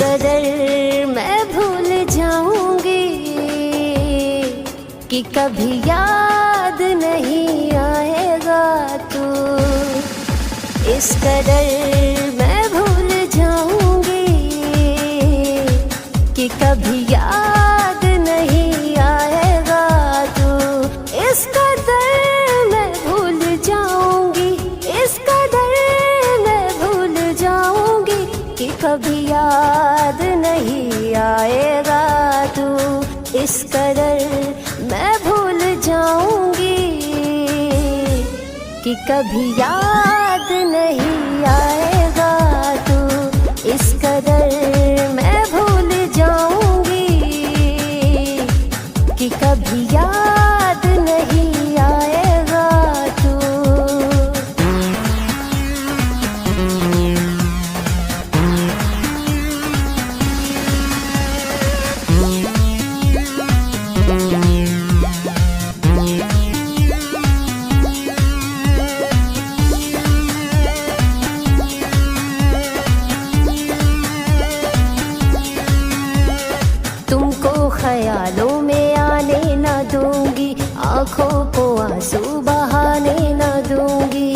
कदर मैं भूल जाऊंगी कि कभी याद नहीं आएगा तू। इस कदर मैं भूल जाऊंगी कि कभी याद नहीं आएगा तू। इस कदर मैं भूल जाऊंगी, इस कदर मैं भूल जाऊंगी कि कभी याद नहीं आएगा तू। इस कदर मैं भूल जाऊंगी कि कभी याद नहीं आएगा तू। इस कदर मैं भूल जाऊंगी कि कभी याद नहीं आएगा तू। तुमको ख्यालों में आने न दूंगी, आंखों को आंसू बहाने न दूंगी।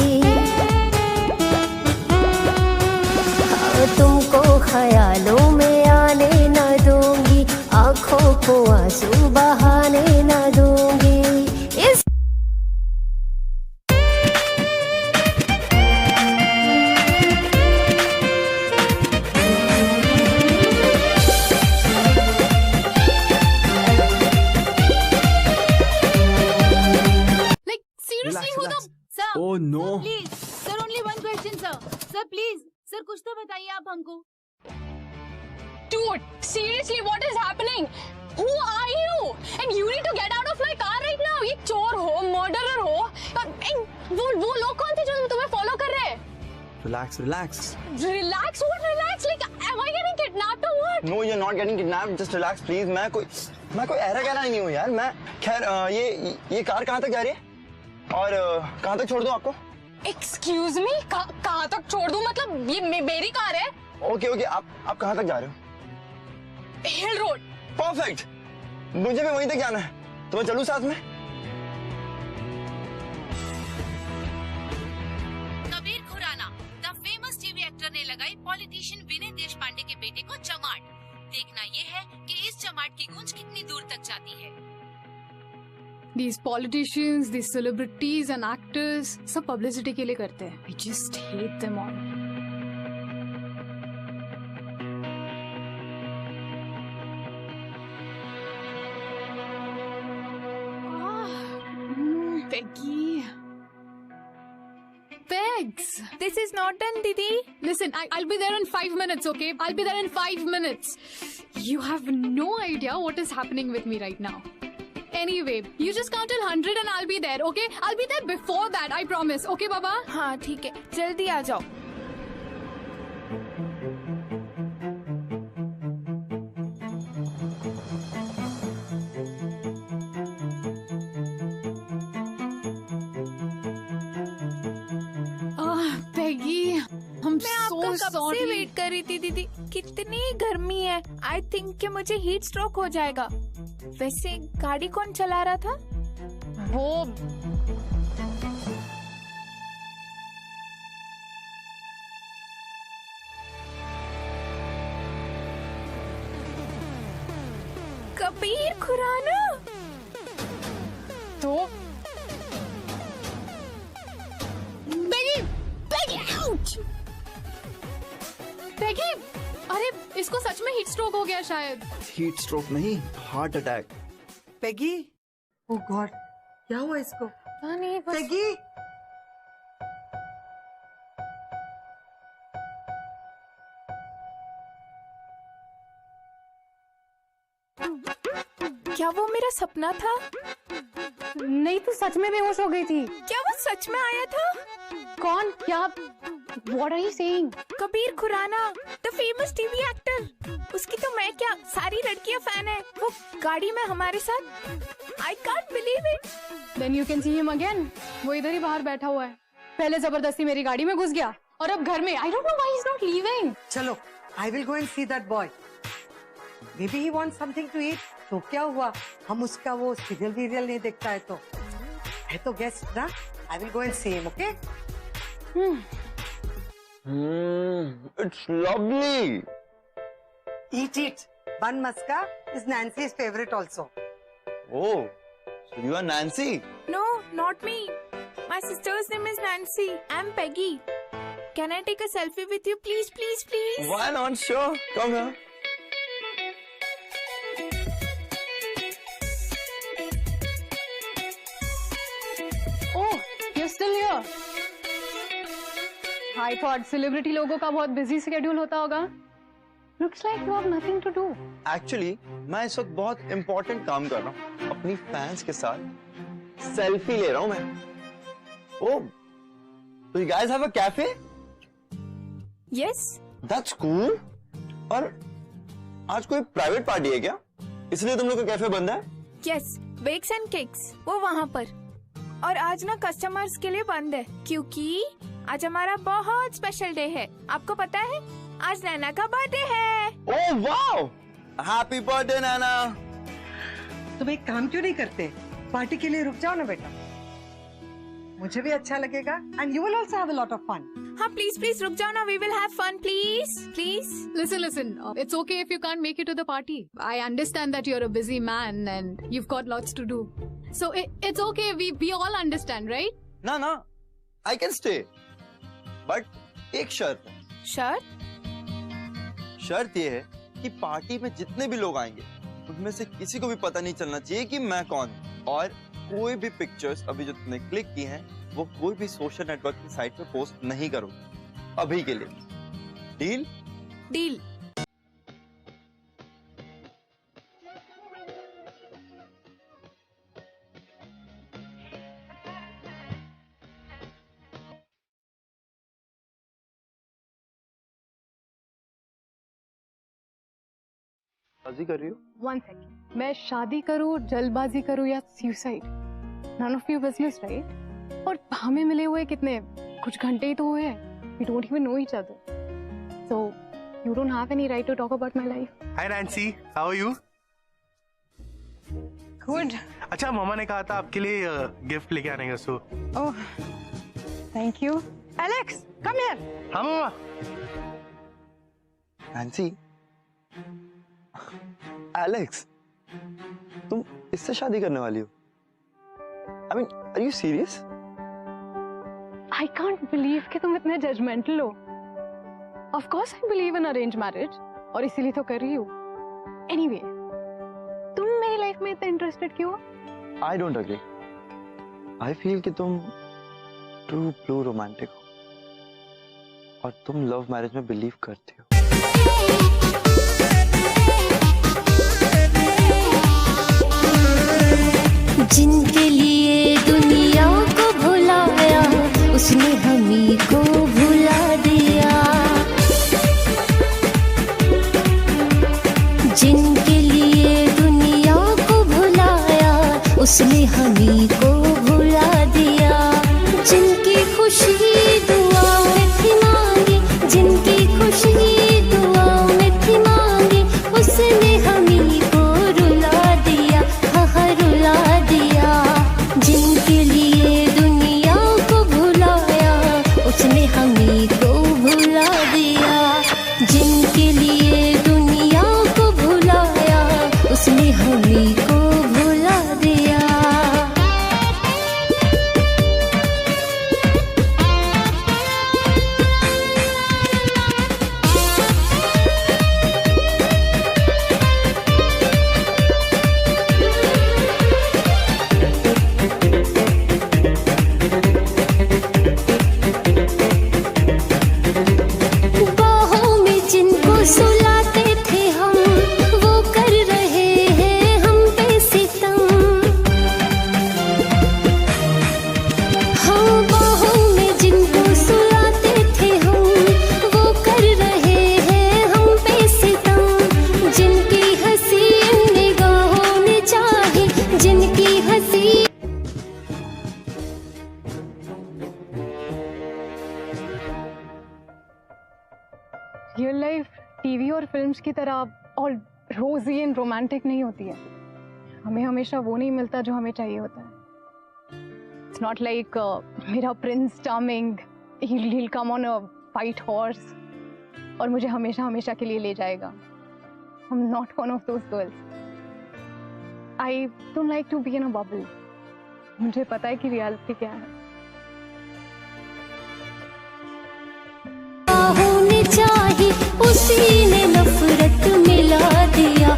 हाँ, तुमको ख्यालों में आने न दूंगी, आंखों को आंसू बहाने न दूंगी। इस Oh no! Please, sir, only one question, sir. Sir, please, sir, कुछ तो बताइए आप हमको. Dude, seriously, what is happening? Who are you? And you need to get out of my car right now. ये चोर हो, murderer हो. वो लोग कौन थे जो तुम्हें follow कर रहे हैं? Relax, relax. Relax? What relax? Like, am I getting kidnapped or what? No, you're not getting kidnapped. Just relax, please. मैं कोई ऐरा कहना नहीं हूँ यार. मैं खैर ये कार कहाँ तक जा रही है? और कहाँ तक छोड़ दूँ आपको? Excuse me? कहाँ तक छोड़ दूँ? मतलब ये मेरी कार है? ओके, आप कहाँ तक जा रहे हो? Hill Road. परफेक्ट. मुझे भी वहीं तक जाना है. तो मैं चलूँ साथ में? Kabir Khurana, the famous TV actor ने लगाई पॉलिटिशियन विनय देशपांडे के बेटे को चमाट। देखना ये है कि इस चमाट की गूंज कितनी दूर तक जाती है। These politicians, these celebrities and actors सब publicity के लिए करते हैं. I just hate them all. Peggy. Pegs. This is not done, Didi. Listen, I'll be there in 5 minutes, okay? I'll be there in 5 minutes. You have no idea what is happening with me right now. Anyway, you just count till 100 and I'll be there, okay? I'll be there before that, I promise. Okay, Baba? हाँ ठीक है, जल्दी आ जाओ. Peggy, I'm मैं आपका so कब sorry. से wait कर रही थी दीदी. कितनी गर्मी है. आई थिंक कि मुझे हीट स्ट्रोक हो जाएगा. वैसे गाड़ी कौन चला रहा था? वो कबीर खुराना. तो Peggy, अरे इसको सच में हीट स्ट्रोक हो गया शायद. हीट स्ट्रोक नहीं, हार्ट अटैक. पेगी, ओह गॉड, क्या हुआ इसको? नहीं बस पेगी, क्या वो मेरा सपना था? नहीं, तू सच में बेहोश हो गई थी. क्या वो सच में आया था? कौन? क्या? What are you saying? Kabir Khurana, the famous TV actor. उसकी तो मैं क्या, सारी लड़कियां फैन है. वो गाड़ी में हमारे साथ. I can't believe it. Then you can see him again. वो इधर ही बाहर बैठा हुआ है. पहले जबरदस्ती मेरी गाड़ी में घुस गया और अब घर में. I don't know why he's not leaving. चलो I will go and see that boy. Maybe he wants something to eat. तो क्या हुआ? हम उसका वो सीरियल नहीं देखता है तो है तो गेस्ट ना. I will go and see him. Okay? It's lovely. Eat it. Bun maska is Nancy's favorite also. Oh, so you are Nancy? No, not me. My sister's name is Nancy. I'm Peggy. Can I take a selfie with you, please, please, please? Why not? Sure. Come here. Oh, you're still here. I thought celebrity लोगों का बहुत busy schedule होता होगा. Looks like you have nothing to do. Actually, मैं इस वक्त बहुत important काम कर रहा हूँ. अपनी फैंस के साथ सेल्फी ले रहा हूँ मैं. Oh, so you guys have a cafe? Yes. That's cool. और आज कोई प्राइवेट पार्टी है क्या? इसलिए तुम लोग का कैफे बंद है? Yes. Bakes and cakes. वो वहाँ पर. और आज ना कस्टमर्स के लिए बंद है क्योंकि आज हमारा बहुत स्पेशल डे है. आपको पता है? आज नैना का बर्थडे है. Oh wow! Happy birthday, नैना. तुम एक काम क्यों नहीं करते? पार्टी के लिए रुक जाओ ना बेटा. मुझे भी अच्छा लगेगा. And you will also have a lot of fun. हाँ प्लीज प्लीज रुक जाओ ना. We will have fun, please, please. Listen. It's okay if you can't make it to the party. I understand that you're a busy man and you've got lots to do. So it's okay. We all understand, right? ना, I can stay. But एक शर्त है. शर्त? शर्त ये है कि party में जितने भी लोग आएंगे उनमें से किसी को भी पता नहीं चलना चाहिए कि मैं कौन हूँ. और कोई भी पिक्चर्स अभी जो तुमने क्लिक की हैं वो कोई भी सोशल नेटवर्क की साइट पे पोस्ट नहीं करोगे अभी के लिए. डील? डील. बाजी कर रही हो? One second. मैं शादी करूँ, जल्दबाजी करूँ या suicide? None of your business, right? और हमें मिले हुए कितने कुछ घंटे ही तो हुए हैं. We don't even know each other. So you don't have any right to talk about my life. Hi Nancy, how are you? Good. अच्छा मामा ने कहा था आपके लिए गिफ्ट लेके आने का. सो Oh, thank you. Alex, come here. हाँ मामा. नैन्सी, एलेक्स, तुम इससे शादी करने वाली हो? I mean, are you serious? I can't believe कि तुम इतने judgmental हो. Of course I believe in arranged marriage और इसीलिए तो कर रही हूँ. Anyway, तुम मेरी लाइफ में इतने interested क्यों हो? I don't agree. I feel कि तुम true blue romantic हो और तुम love marriage में believe करती हो. जिनके लिए दुनिया को भुलाया उसने हमी को भुला दिया. जिनके लिए दुनिया को भुलाया उसने हमी को भुला दिया. जिनकी खुशी दुआ में थी मांगी, जिनकी खुशी दुआ में थी मांगी, उसने हमी को रुला दिया. हाँ रुला दिया. जिनके लिए दुनिया को भुलाया उसने हमी को भुला दिया. जिनके लिए दुनिया को भुलाया उसने हमी को भुला दिया. बाहों में जिनको सुलाते थे हम वो कर रहे हैं हम पे टीवी और फिल्म्स की तरह और रोजी एंड रोमांटिक नहीं होती है। हमें हमेशा वो नहीं मिलता जो हमें चाहिए होता है। इट्स नॉट लाइक मेरा Prince charming, he'll come on a white horse और मुझे हमेशा हमेशा के लिए ले जाएगा। I'm not one of those girls. I don't like to be in a bubble. मुझे पता है कि रियलिटी क्या है। होने चाहिए उसी ने नफरत मिला दिया।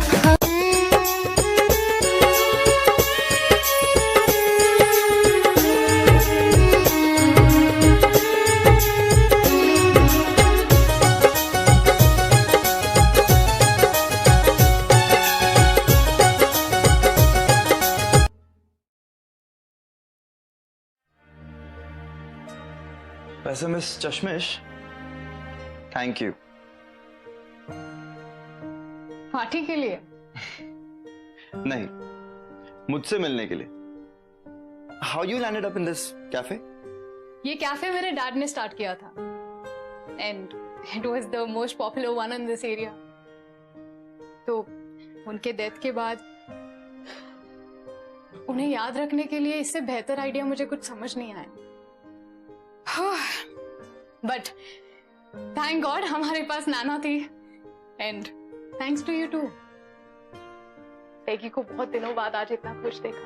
वैसे मिस चश्मिश, थैंक यू। पार्टी के लिए? नहीं, मुझसे मिलने के लिए। How you landed up in this cafe? ये कैफे मेरे डैड ने स्टार्ट किया था and it was the most popular one in this area. तो उनके डेथ के बाद उन्हें याद रखने के लिए इससे बेहतर आइडिया मुझे कुछ समझ नहीं आया। बट थैंक गॉड हमारे पास नैना थी and thanks to you to. पैगी को बहुत दिनों बाद आज इतना खुश देखा।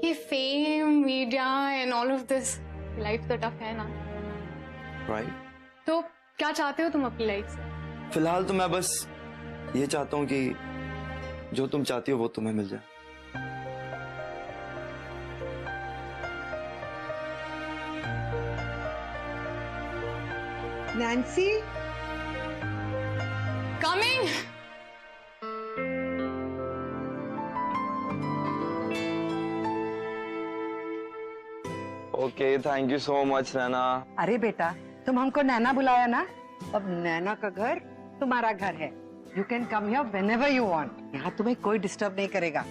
ये fame, media and all of this life तो टफ है ना। राइट। तो क्या चाहते हो तुम अपनी लाइफ से? फिलहाल तो मैं बस ये चाहता हूँ कि जो तुम चाहती हो वो तुम्हें मिल जाए। Nancy, coming. Okay, thank you so much Naina. अरे बेटा, तुम हमको नैना बुलाया ना, अब नैना का घर तुम्हारा घर है। You can come here whenever you want. यहाँ तुम्हें कोई डिस्टर्ब नहीं करेगा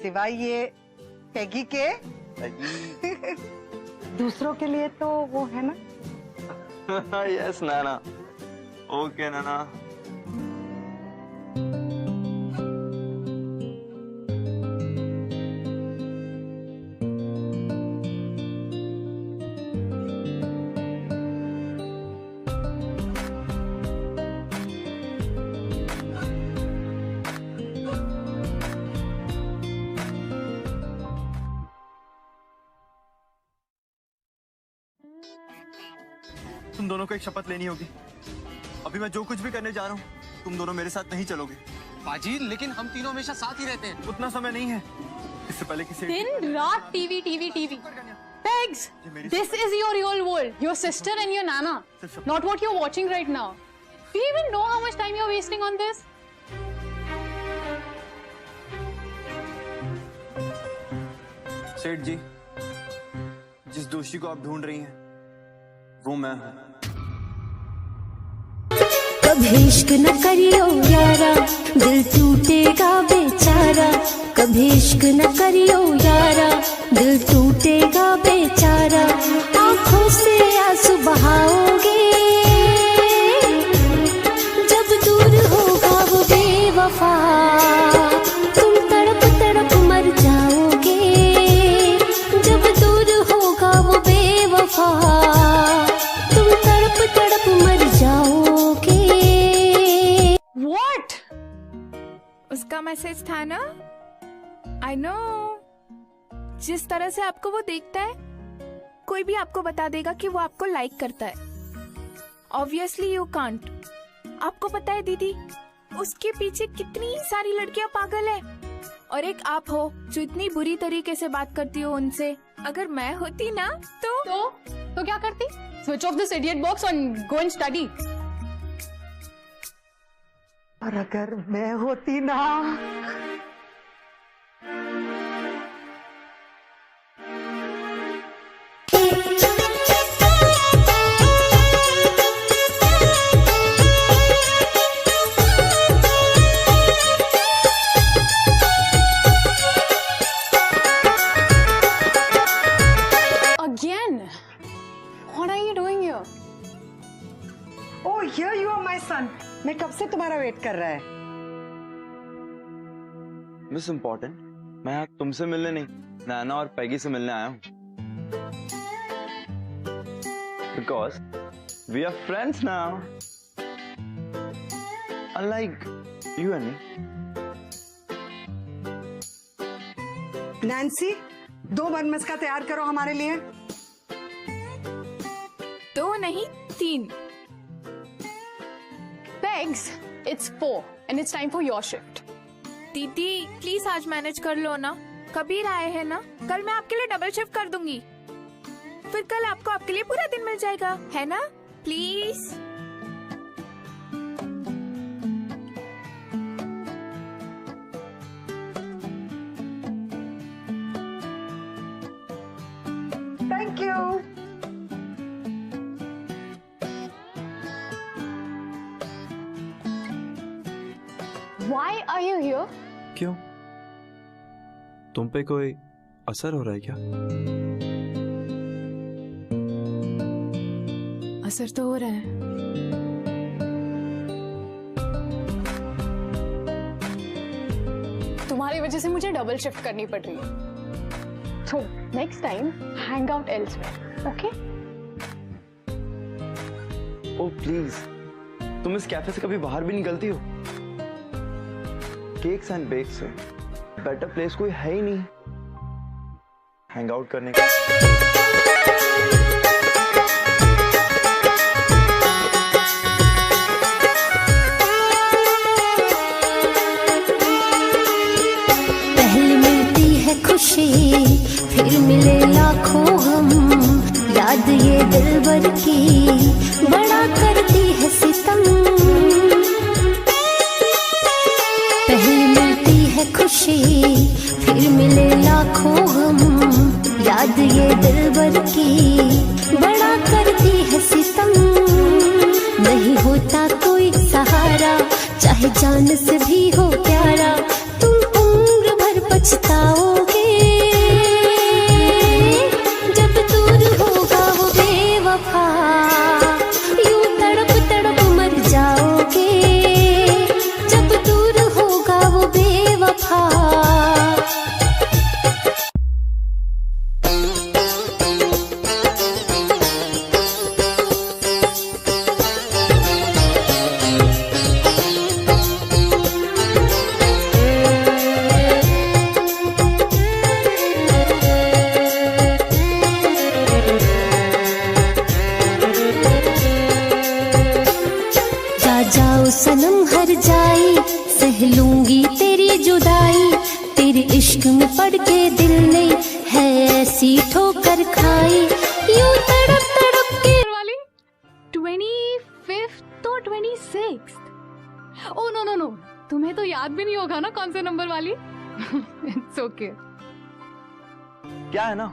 सिवाय ये पैगी के। दूसरों के लिए तो वो है ना। यस नैना। ओके नैना। तुम दोनों को एक शपथ लेनी होगी। अभी मैं जो कुछ भी करने जा रहा हूँ तुम दोनों मेरे साथ नहीं चलोगे। बाजी, लेकिन हम तीनों हमेशा साथ ही रहते हैं। उतना समय नहीं है। इससे पहले किसी दिन रात TV TV TV. Pegs, this is your real world. Your sister and your nana. Not what you're watching right now. Do you even know how much time you're wasting on this? सेठ जी, जिस दोषी को आप ढूंढ रही हैं वो मैं हूँ। कभी इश्क न करियो यारा, दिल टूटेगा बेचारा। कभी इश्क न करियो यारा, दिल टूटेगा बेचारा। आंखों से आंसू बहाओगे जब दूर होगा वो बेवफा। तुम तड़प तड़प मर जाओगे जब दूर होगा वो बेवफा। तुम तड़प तड़प मर जाओगे। What? उसका मैसेज था ना। I know. जिस तरह से आपको वो देखता है कोई भी आपको बता देगा कि वो आपको लाइक करता है। Obviously you can't. आपको पता है दीदी, उसके पीछे कितनी सारी लड़कियां पागल है और एक आप हो जो इतनी बुरी तरीके से बात करती हो उनसे। अगर मैं होती ना तो क्या करती? Switch off this idiot box and go and study. और अगर मैं होती ना। सन, मैं कब से तुम्हारा वेट कर रहा है। मिस इम्पोर्टेंट, मैं आज तुमसे मिलने नहीं, नैना और पैगी से मिलने आया हूँ। Because we are friends now, unlike you and me. Nancy, 2 बन मस्का तैयार करो हमारे लिए। 2 नहीं 3। Pegs, it's 4 and it's time for your shift. दीदी प्लीज आज मैनेज कर लो ना, कबीर आए हैं ना, कल मैं आपके लिए डबल शिफ्ट कर दूंगी, फिर कल आपको आपके लिए पूरा दिन मिल जाएगा, है ना? Please. Thank you. Why are you here? क्यों? तुम पे कोई असर हो रहा है क्या? असर तो हो रहा है। तुम्हारी वजह से मुझे डबल शिफ्ट करनी पड़ रही है। So next time, hang out elsewhere, okay? Oh please, तुम इस कैफे से कभी बाहर भी निकलती हो? केक्स एंड बेक्स से बेटर प्लेस कोई है ही नहीं हैंग आउट करने का। पहले मिलती है खुशी, फिर मिले लाखों हम, याद ये दिलबर की बड़ा करती है सितम। पहले मिलती है खुशी, फिर मिले लाखों हम, याद ये दिलबर की बड़ा करती है सितम। नहीं होता कोई सहारा, चाहे जान से भी हो प्यारा, तुम उम्र भर पछताओगे जब दूर होगा वो बेवफा, यूं तड़प तड़प मर जाओगे जब दूर होगा वो बेवफा। जाओ सनम हर जाई, सह लूंगी तेरी जुदाई, तेरे इश्क में पड़ के दिल ने है ऐसी ठोकर खाई, यूं तड़प तड़प के। वाली 25th तो 26th? Oh no, तुम्हें तो याद भी नहीं होगा ना कौन से नंबर वाली। It's okay. क्या है ना,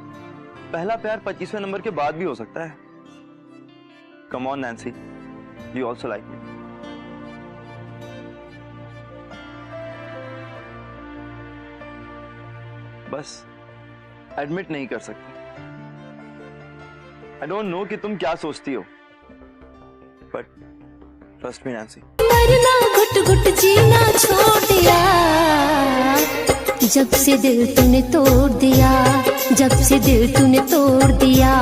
पहला प्यार 25वें नंबर के बाद भी हो सकता है। Come on Nancy, you also like me. बस एडमिट नहीं कर सकती। आई डोंट नो कि तुम क्या सोचती हो, बट ट्रस्ट मी नैन्सी। मरना घुट घुट जीना छोड़ दिया, जब से दिल तूने तोड़ दिया, जब से दिल तूने तोड़ दिया,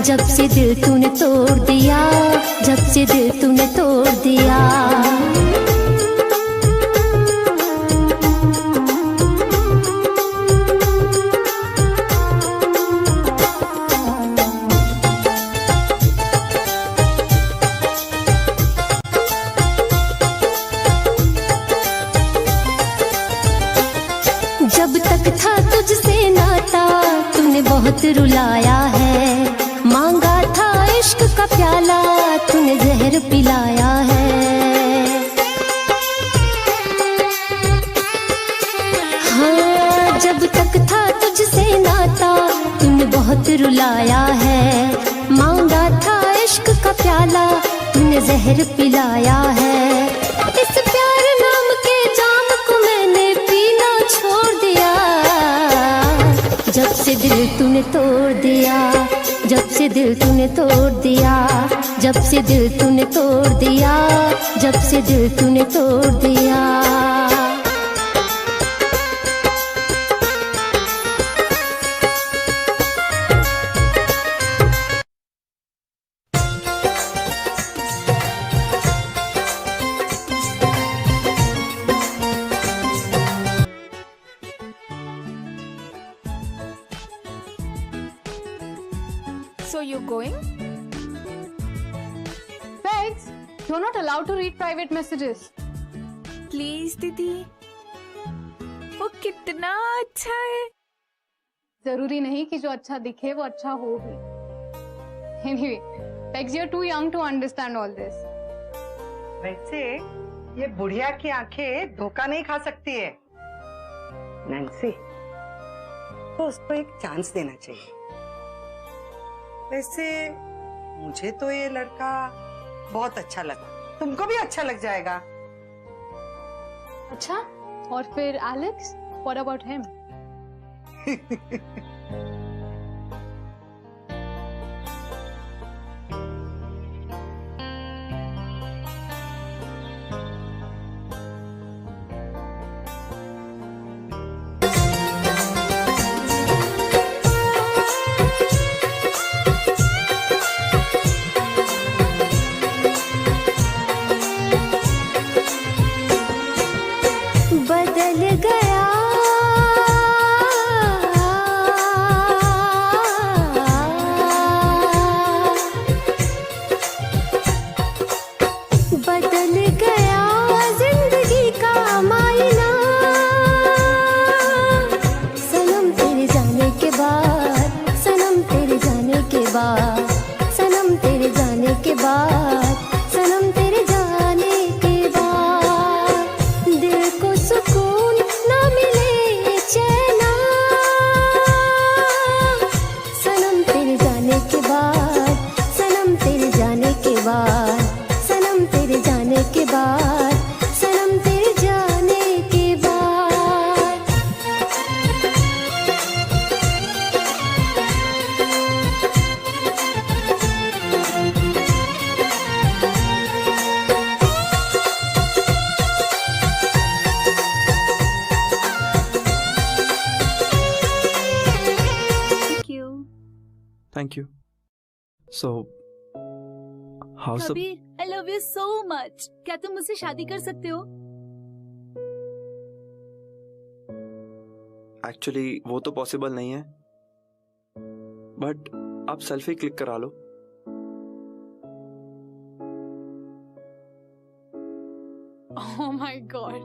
जब से दिल तूने तोड़ दिया, जब से दिल तूने तोड़ दिया। जब तक था तुझसे नाता, तूने बहुत रुलाया है, मांगा था इश्क का प्याला, तूने जहर पिलाया है। हाँ, जब तक था तुझसे नाता, तूने बहुत रुलाया है, मांगा था इश्क का प्याला, तूने जहर पिलाया है। इस प्यार नाम के जाम को मैंने पीना छोड़ दिया, जब से दिल तूने तोड़ दिया, जब से दिल तूने तोड़ दिया, जब से दिल तूने तोड़ दिया, जब से दिल तूने तोड़ दिया। So you going? Begs, you're not allowed to read private messages. Please दीदी, वो कितना अच्छा है। जरूरी नहीं कि जो अच्छा दिखे वो अच्छा हो भी। Anyway, Begs, you're too young to understand all this. वैसे ये बुढ़िया की आंखें धोखा नहीं खा सकती है नैन्सी, तो उसको एक चांस देना चाहिए। वैसे मुझे तो ये लड़का बहुत अच्छा लगा, तुमको भी अच्छा लग जाएगा। अच्छा, और फिर एलेक्स, what about him? बदल गया बदल गया जिंदगी का मायना, सनम तेरे जाने के बाद, सनम तेरे जाने के बाद, सनम तेरे जाने के बाद, सनम तेरे जाने के बाद दिल को सुकून न मिले चैना, सनम तेरे जाने के बाद, सनम तेरे जाने के बाद, सनम तेरे जाने के बाद, सनम तेरे जाने के बाद। Thank you. So, how's the... Kabir, I love you so much. क्या तुम मुझसे शादी कर सकते हो? एक्चुअली वो तो पॉसिबल नहीं है, बट आप सेल्फी क्लिक करा लो। Oh my god.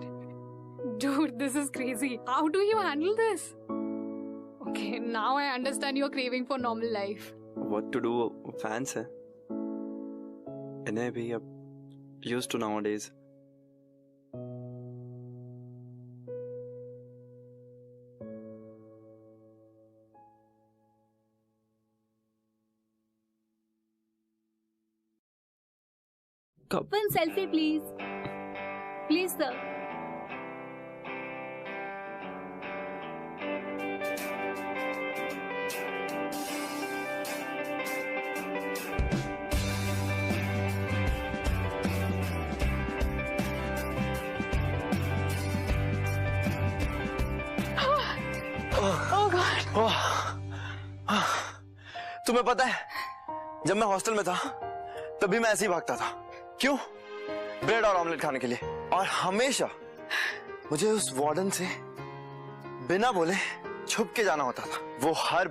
Dude, this is crazy. How do you handle this? Okay, now I understand your craving for normal life. What to do? Fans है, इन्हें भी अब used to nowadays. कब? One selfie, please. Please, sir. Oh god. तुम्हें पता है, जब मैं हॉस्टल में था तभी मैं ऐसे ही भागता था। क्यों? ब्रेड और ऑमलेट खाने के लिए। और हमेशा मुझे उस वार्डन से बिना बोले छुप के जाना होता था। वो हर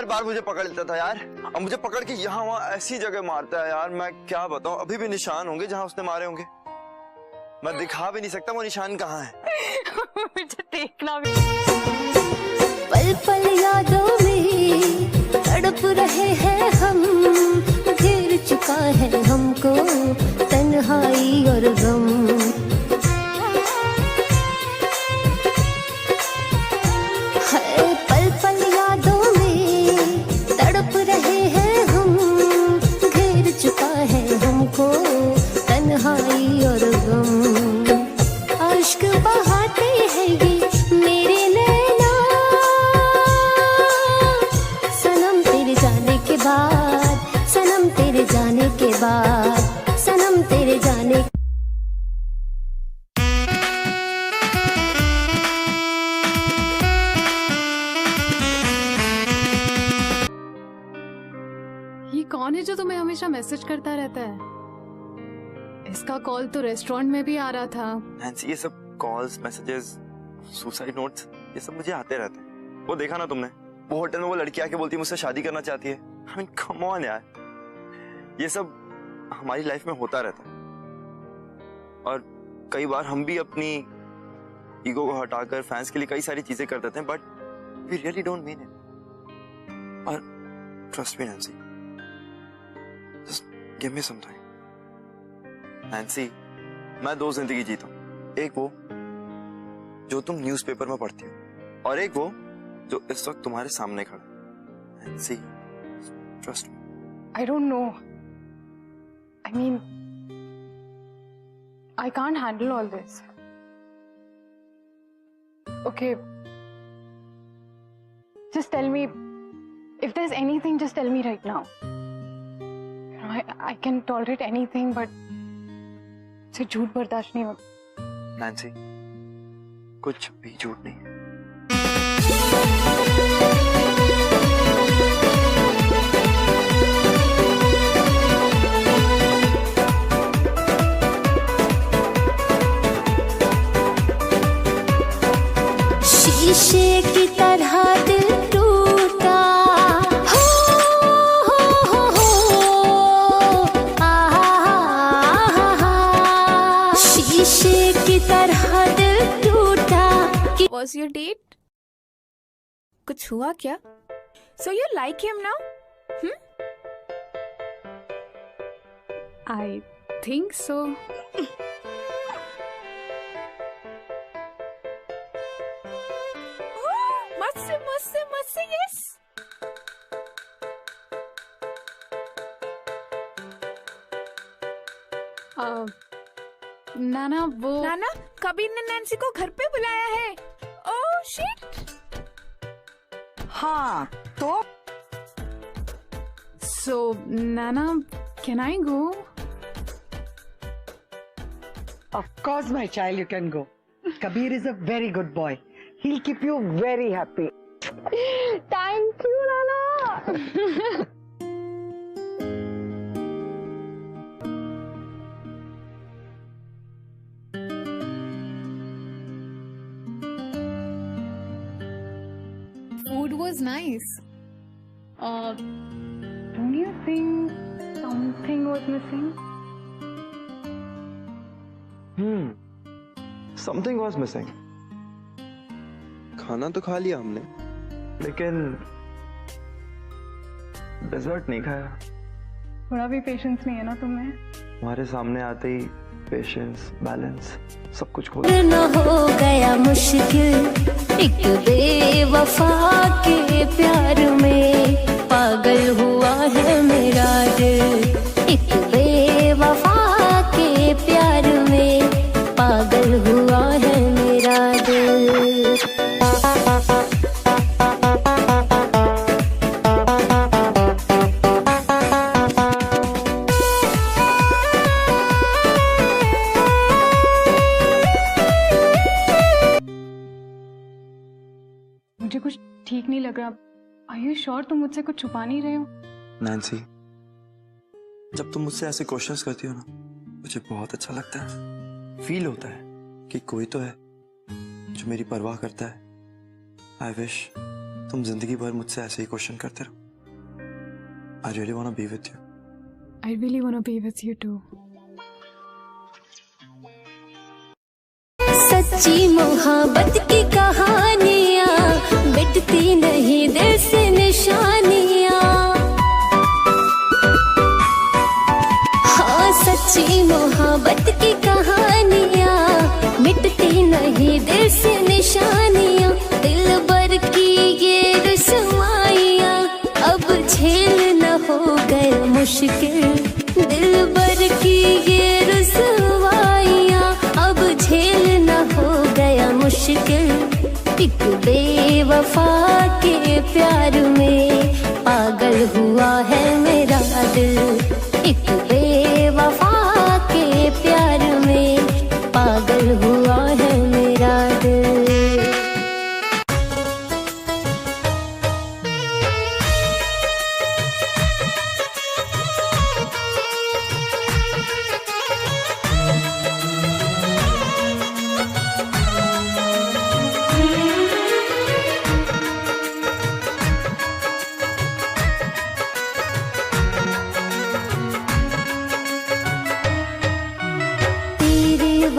बार मुझे पकड़ लेता था यार, और मुझे पकड़ के यहाँ वहाँ ऐसी जगह मारता है यार, मैं क्या बताऊं। अभी भी निशान होंगे जहाँ उसने मारे होंगे, मैं दिखा भी नहीं सकता वो निशान कहाँ है। मुझे देखना भी। पल पल यादों में तड़प रहे हैं हम, घेर चुका है हमको तन्हाई और गम। है पल पल यादों में तड़प रहे हैं हम, घेर चुका है हमको तन्हाई और गम। अश्क बहाते हैं ये मेरे नैना, ये कौन है जो तुम्हें हमेशा मैसेज करता रहता है? इसका कॉल तो रेस्टोरेंट में भी आ रहा था। नैन्सी, ये सब कॉल्स, मैसेजेस, सुसाइड नोट्स, ये सब मुझे आते रहते हैं। वो देखा ना तुमने, वो होटल में वो लड़की आके बोलती है मुझसे शादी करना चाहती है। आई मीन कम ऑन यार, ये सब हमारी लाइफ में होता रहता है और कई बार हम भी अपनी ईगो को हटाकर फैंस के लिए कई सारी चीजें कर देते हैं, but we really don't mean it. और trust me Nancy, just give me some time. Nancy, मैं 2 जिंदगी जीता हूं, एक वो जो तुम न्यूज़पेपर में पढ़ती हो और एक वो जो इस वक्त तुम्हारे सामने खड़ा है। Nancy, trust me. I don't know. I mean, I can't handle all this. Okay. Just tell me, if there's anything, just tell me right now. You know, I can tolerate anything, but मुझसे झूठ बर्दाश्त नहीं होता। Nancy, कुछ भी झूठ नहीं है। शीशे की तरह दिल टूटा, हो शीशे की तरह दिल टूटा। Was your date? कुछ हुआ क्या? So you like him now? I think so. मस्त yes. नाना, वो नाना, कबीर ने नैन्सी को घर पे बुलाया है। Oh shit. हाँ तो So, Nana, can I go? of course my child, you can go. Kabir is a very good boy. He'll keep you very happy. Thank you, Nana. Food was nice. Don't you think something was missing? Something was missing. खाना तो खा लिया हमने, लेकिन desert नहीं खाया। थोड़ा भी पेशेंस नहीं है ना तुम्हें? हमारे सामने आते ही पेशेंस, बैलेंस सब कुछ खो न हो गया मुश्किल एक बेवफा के प्यार में, पागल हुआ है मेरा दिल एक बेवफा के प्यार में, पागल हुआ है मेरा दिल। मुझे कुछ ठीक नहीं लग रहा। Are you sure तुम मुझसे कुछ छुपा नहीं रहे हो? नैन्सी, जब तुम मुझसे ऐसे क्वेश्चंस करती हो ना, मुझे बहुत अच्छा लगता है। फील होता है कि कोई तो है जो मेरी परवाह करता है। आई विश तुम जिंदगी भर मुझसे ऐसे ही क्वेश्चन करते रहो। I really want to be with you. I really want to be with you too. सच्ची मोहब्बत की कहानियाँ मिटती नहीं दिल से निशानियाँ, हाँ सच्ची मोहब्बत की कहानियाँ मिटती नहीं दिल से निशानियाँ, दिल भर की ये रुसवाइयाँ अब झेल न हो गए मुश्किल, दिल भर की ये रुसवाइयाँ अब झेल न हो गया मुश्किल, एक बेवफा के प्यार में पागल हुआ है मेरा दिल, एक बेवफा के प्यार में पागल हुआ है मेरा दिल।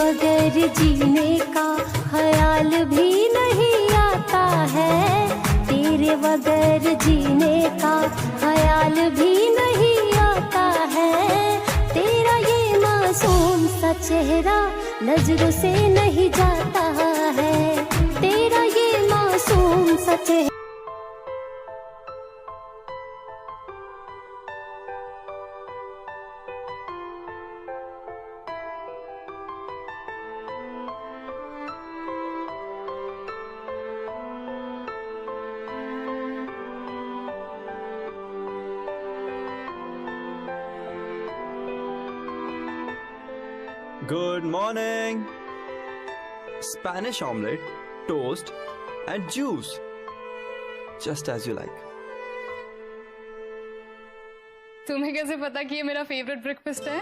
बगैर जीने का ख्याल भी नहीं आता है, तेरे बगैर जीने का ख्याल भी नहीं आता है। तेरा ये मासूम सा चेहरा नजरों से नहीं जाता है, तेरा ये मासूम सा चेहरा। Good morning. Spanish omelette, toast and juice. Just as you like. तुम्हें कैसे पता कि ये मेरा फेवरेट ब्रेकफास्ट है?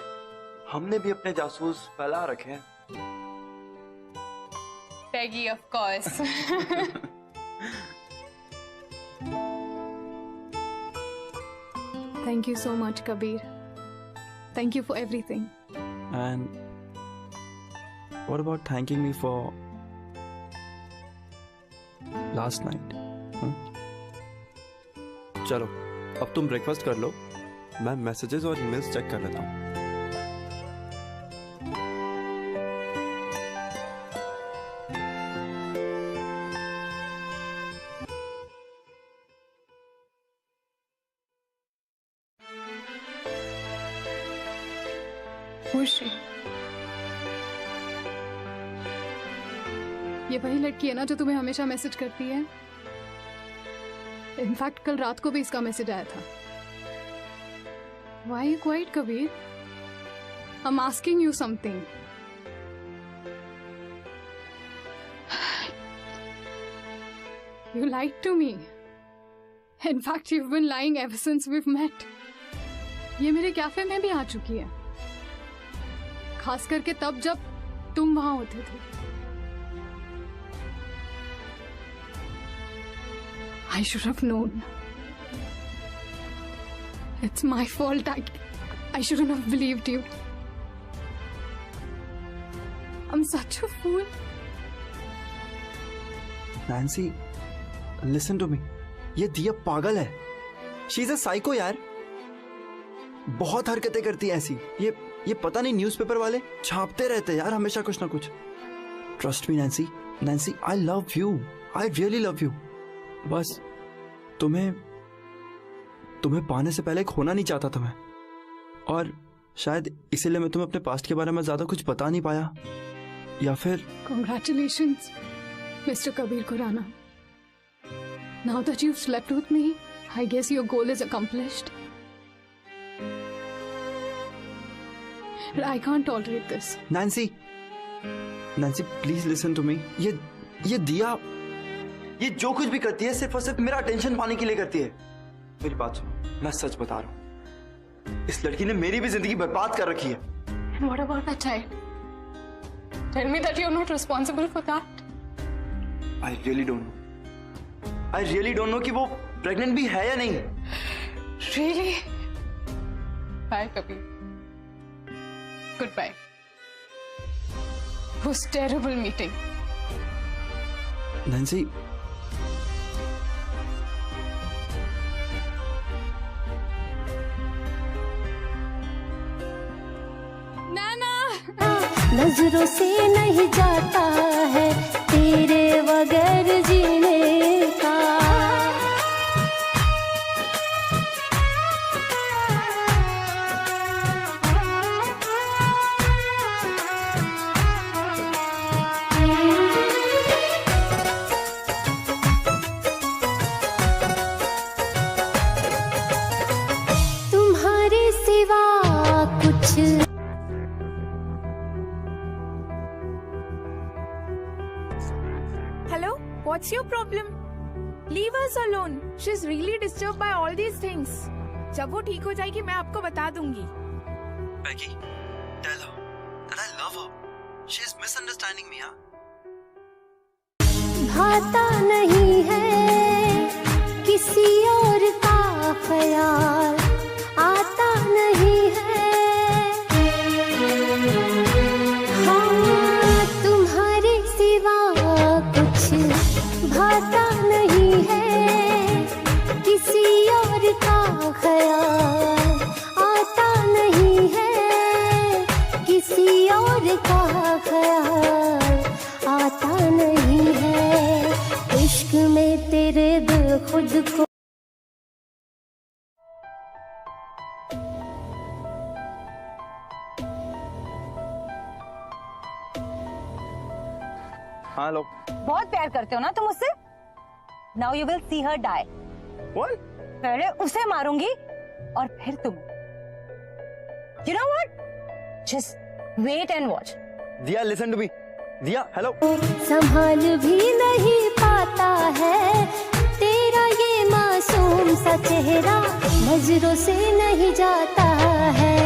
हमने भी अपने जासूस फैला रखे हैं। Peggy, of course. Thank you so much, Kabir. Thank you for everything. And what about thanking me for last night? चलो, अब तुम ब्रेकफास्ट कर लो, मैं मैसेजेस और ईमेल्स चेक कर लेता हूँ। खुश है। ये वही लड़की है ना जो तुम्हें हमेशा मैसेज करती है? इनफैक्ट कल रात को भी इसका मैसेज आया था। Why are you quiet, Kabir? I'm asking you something. You lied to me. In fact, you've been lying ever since we've met. ये मेरे कैफे में भी आ चुकी है, खास करके तब जब तुम वहां होते थे। I should have known. It's my fault. I shouldn't have believed you. I'm such a fool. Nancy, listen to me. ये दिया पागल है। She's a psycho यार। बहुत हरकतें करती है ऐसी। ये पता नहीं न्यूज़पेपर वाले छापते रहते यार हमेशा कुछ ना कुछ। Trust me, Nancy. Nancy, I love you. I really love you. बस तुम्हें पाने से पहले खोना नहीं चाहता था मैं, और शायद इसीलिए मैं तुम्हें अपने पास्ट के बारे में ज्यादा कुछ बता नहीं पाया, या फिर Congratulations, Mr. Kabir Khurana. Now that you've slept with me, I guess your goal is accomplished. But I can't tolerate this. Nancy, please listen to me. ये दिया, ये जो कुछ भी करती है सिर्फ और सिर्फ मेरा अटेंशन पाने के लिए करती है। मेरी बात सुनो, मैं सच बता रहा हूँ, इस लड़की ने मेरी भी जिंदगी बर्बाद कर रखी है। And what about that child? Tell me that you're not responsible for that. I really don't know. I really don't know कि वो प्रेग्नेंट भी है या नहीं। Really? Bye, Kabir. Goodbye. It was terrible meeting. Nancy, नजरों से नहीं जाता है तेरे बगैर जीने का। तुम्हारे सिवा कुछ What's your problem? Leave us alone. She's really disturbed by all these things. जब वो ठीक हो जाएगी मैं आपको बता दूंगी। Becky, tell her that I love her. She is misunderstanding me, हाँ? भाता नहीं है किसी और का ख्याल, आता नहीं है हाँ हाँ लो। बहुत प्यार करते हो ना तुम उससे? Now you will see her die. What? पहले उसे मारूंगी और फिर तुम। You know what? Just wait and watch. दिया listen to me. दिया हेलो। संभाल भी नहीं पाता है तेरा ये मासूम सा चेहरा, नजरों से नहीं जाता है।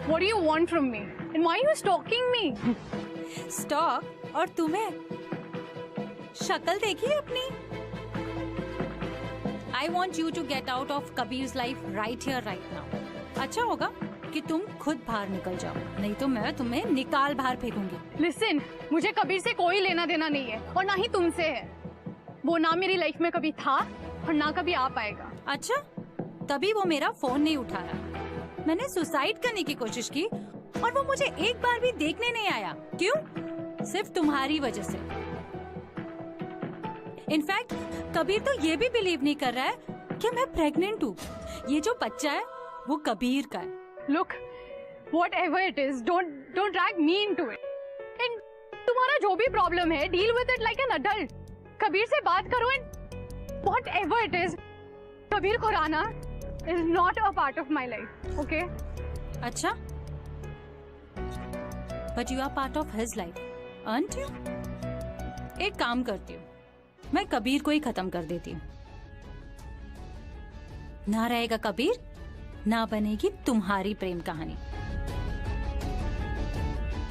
What do you want from me? And why are you stalking me? Stock? और तुम्हें शक्ल देखी अपनी? I want you to get out of Kabir's life right here, right now. अच्छा होगा कि तुम खुद बाहर निकल जाओ, नहीं तो मैं तुम्हें निकाल बाहर फेंकूंगी। Listen, मुझे कबीर से कोई लेना देना नहीं है और ना ही तुमसे है। वो ना मेरी लाइफ में कभी था और ना कभी आ पाएगा। अच्छा, तभी वो मेरा फोन नहीं उठा रहा। मैंने सुसाइड करने की कोशिश की और वो मुझे एक बार भी देखने नहीं आया। क्यों? सिर्फ तुम्हारी वजह से। इनफैक्ट कबीर तो ये भी बिलीव नहीं कर रहा है कि मैं प्रेग्नेंट हूँ। ये जो बच्चा है वो कबीर का है। Look, whatever it is, don't drag me into it. And तुम्हारा जो भी प्रॉब्लम है, deal with it like an adult. Kabir से बात करो and whatever it is, Kabir Khurana is not a part of my life, okay? अच्छा, but you are part of his life, aren't you? एक काम करती हूँ, मैं कबीर को ही खत्म कर देती हूँ। ना रहेगा कबीर, ना बनेगी तुम्हारी प्रेम कहानी।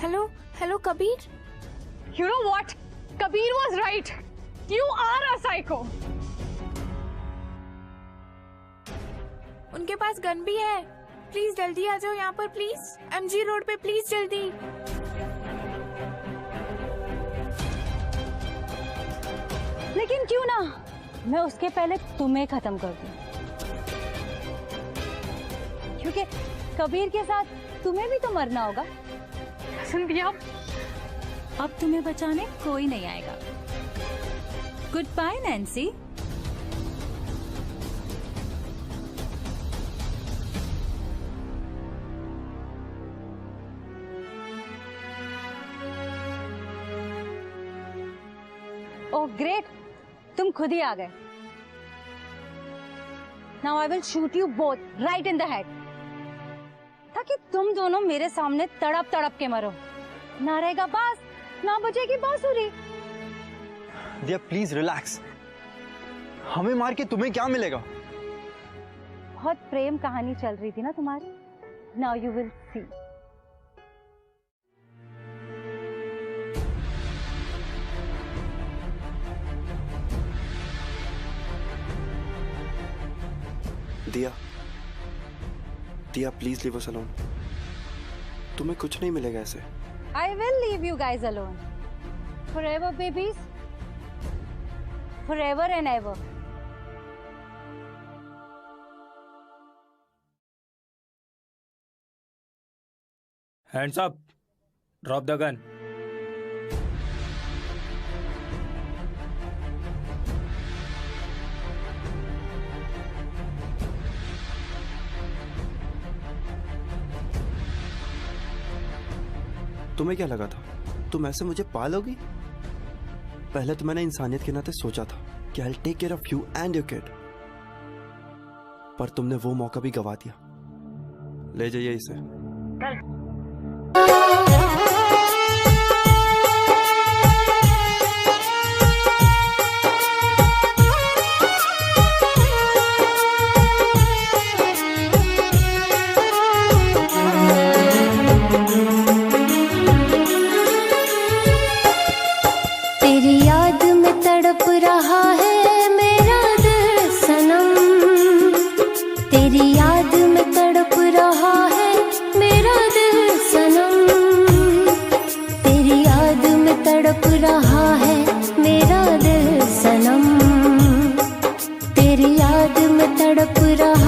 Hello Kabir. You know what? Kabir was right. You are a psycho. उनके पास गन भी है। प्लीज जल्दी आ जाओ यहाँ पर, प्लीज। MG रोड पे प्लीज जल्दी। लेकिन क्यों ना मैं उसके पहले तुम्हें खत्म कर दूं, क्योंकि कबीर के साथ तुम्हें भी तो मरना होगा। संध्या, अब तुम्हें बचाने कोई नहीं आएगा। Goodbye Nancy. Oh great, तुम खुद ही आ गए। Now I will shoot you both right in the head, ताकि तुम दोनों मेरे सामने तड़प तड़प के मरो। ना रहेगा बांस, ना बजेगी बांसुरी। दिया प्लीज रिलैक्स। हमें मार के तुम्हें क्या मिलेगा? बहुत प्रेम कहानी चल रही थी ना तुम्हारी। नाउ यू विल सी। दिया, दिया प्लीज लीव अस अलोन। तुम्हें कुछ नहीं मिलेगा ऐसे। I will leave you guys alone. Forever, babies. Forever and ever. Hands up. Drop the gun. तुम्हें क्या लगा था तुम ऐसे मुझे पालोगी? पहले तो मैंने इंसानियत के नाते सोचा था कि I will take care of you and your kid, पर तुमने वो मौका भी गवा दिया। ले जाइए इसे। तड़प रहा